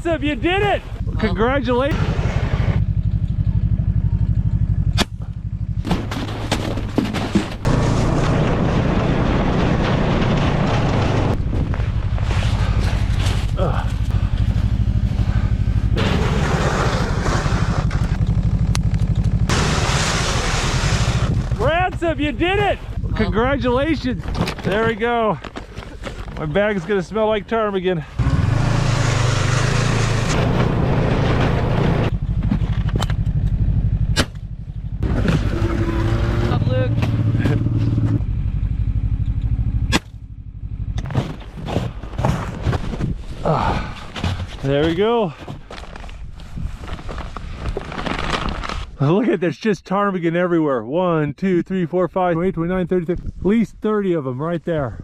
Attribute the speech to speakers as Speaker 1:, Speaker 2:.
Speaker 1: Ransom, you did it! Congratulations! Ransom, you did it! Congratulations! There we go. My bag is gonna smell like ptarmigan.
Speaker 2: Up, Luke.
Speaker 1: There we go. Look at, there's just ptarmigan everywhere. 1, 2, 3, 4, 5, 28, 29, 30, 30, at least 30 of them right there.